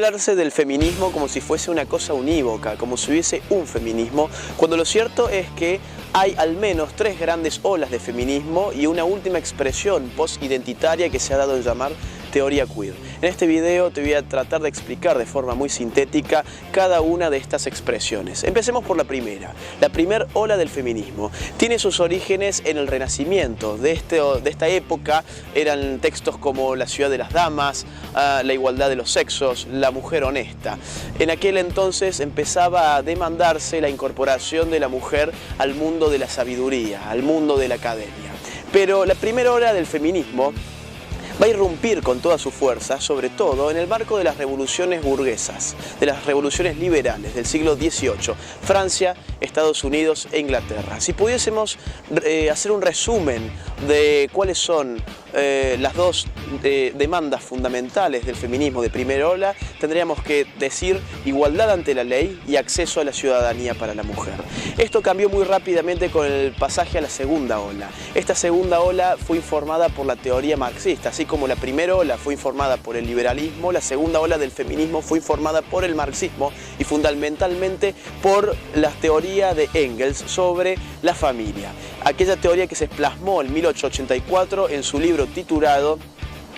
hablarse del feminismo como si fuese una cosa unívoca, como si hubiese un feminismo, cuando lo cierto es que hay al menos 3 grandes olas de feminismo y una última expresión post-identitaria que se ha dado en llamar teoría queer. En este video te voy a tratar de explicar de forma muy sintética cada una de estas expresiones. Empecemos por la primera. La primera ola del feminismo tiene sus orígenes en el Renacimiento. De esta época eran textos como La ciudad de las damas, La igualdad de los sexos, La mujer honesta. En aquel entonces empezaba a demandarse la incorporación de la mujer al mundo de la sabiduría, al mundo de la academia. Pero la primera ola del feminismo va a irrumpir con toda su fuerza, sobre todo en el marco de las revoluciones burguesas, de las revoluciones liberales del siglo XVIII, Francia, Estados Unidos e Inglaterra. Si pudiésemos hacer un resumen de cuáles son las dos demandas fundamentales del feminismo de primera ola, tendríamos que decir igualdad ante la ley y acceso a la ciudadanía para la mujer. Esto cambió muy rápidamente con el pasaje a la segunda ola. Esta segunda ola fue informada por la teoría marxista, así como la primera ola fue informada por el liberalismo, la segunda ola del feminismo fue informada por el marxismo y fundamentalmente por la teoría de Engels sobre la familia. Aquella teoría que se plasmó en 1884 en su libro titulado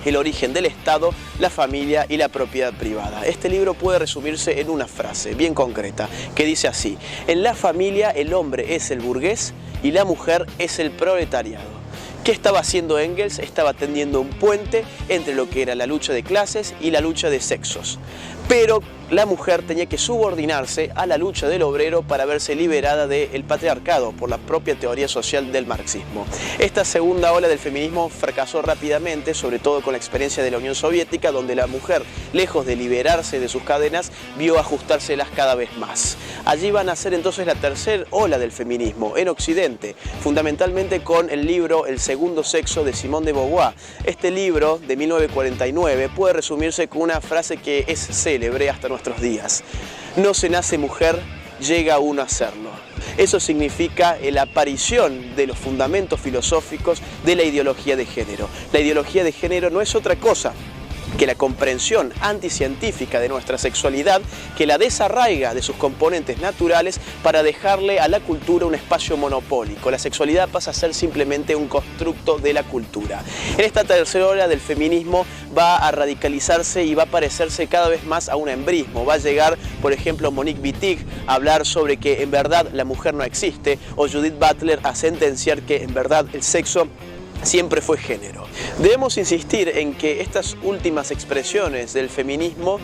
El origen del Estado, la familia y la propiedad privada. Este libro puede resumirse en una frase bien concreta que dice así: en la familia el hombre es el burgués y la mujer es el proletariado. ¿Qué estaba haciendo Engels? Estaba tendiendo un puente entre lo que era la lucha de clases y la lucha de sexos. Pero la mujer tenía que subordinarse a la lucha del obrero para verse liberada del patriarcado por la propia teoría social del marxismo. Esta segunda ola del feminismo fracasó rápidamente, sobre todo con la experiencia de la Unión Soviética, donde la mujer, lejos de liberarse de sus cadenas, vio ajustárselas cada vez más. Allí va a nacer entonces la tercera ola del feminismo, en Occidente, fundamentalmente con el libro El segundo sexo de Simone de Beauvoir. Este libro, de 1949, puede resumirse con una frase que es célebre hasta nuestros días: no se nace mujer, llega uno a serlo. Eso significa la aparición de los fundamentos filosóficos de la ideología de género. La ideología de género no es otra cosa que la comprensión anticientífica de nuestra sexualidad, que la desarraiga de sus componentes naturales para dejarle a la cultura un espacio monopólico. La sexualidad pasa a ser simplemente un constructo de la cultura. En esta tercera ola del feminismo va a radicalizarse y va a parecerse cada vez más a un embrismo. Va a llegar, por ejemplo, Monique Wittig a hablar sobre que en verdad la mujer no existe, o Judith Butler a sentenciar que en verdad el sexo siempre fue género. Debemos insistir en que estas últimas expresiones del feminismo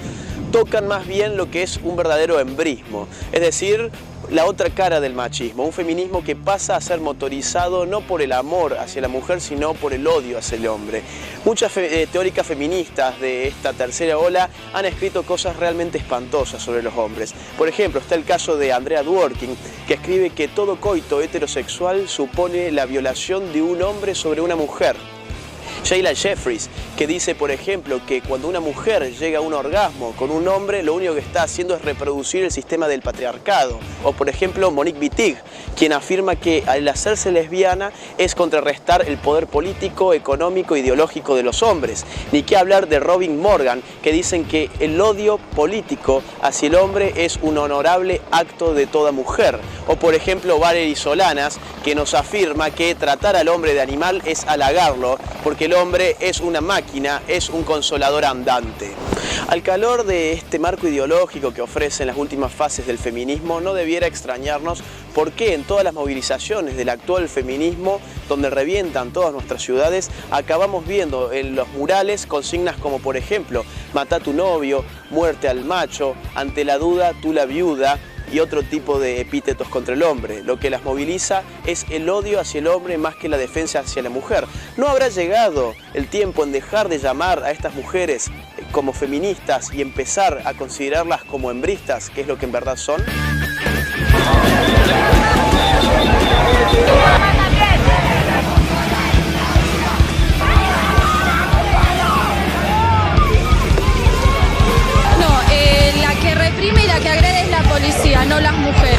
tocan más bien lo que es un verdadero embrismo, es decir, la otra cara del machismo, un feminismo que pasa a ser motorizado no por el amor hacia la mujer, sino por el odio hacia el hombre. Muchas teóricas feministas de esta tercera ola han escrito cosas realmente espantosas sobre los hombres. Por ejemplo, está el caso de Andrea Dworkin, que escribe que todo coito heterosexual supone la violación de un hombre sobre una mujer. Sheila Jeffries, que dice, por ejemplo, que cuando una mujer llega a un orgasmo con un hombre, lo único que está haciendo es reproducir el sistema del patriarcado. O, por ejemplo, Monique Wittig, quien afirma que al hacerse lesbiana es contrarrestar el poder político, económico e ideológico de los hombres. Ni qué hablar de Robin Morgan, que dicen que el odio político hacia el hombre es un honorable acto de toda mujer. O, por ejemplo, Valerie Solanas, que nos afirma que tratar al hombre de animal es halagarlo, porque el hombre es una máquina, es un consolador andante. Al calor de este marco ideológico que ofrecen las últimas fases del feminismo, no debiera extrañarnos por qué en todas las movilizaciones del actual feminismo, donde revientan todas nuestras ciudades, acabamos viendo en los murales consignas como, por ejemplo, mata a tu novio, muerte al macho, ante la duda, tú la viuda, y otro tipo de epítetos contra el hombre. Lo que las moviliza es el odio hacia el hombre más que la defensa hacia la mujer. ¿No habrá llegado el tiempo en dejar de llamar a estas mujeres como feministas y empezar a considerarlas como hembristas, que es lo que en verdad son? La que reprime y la que agrede es la policía, no las mujeres.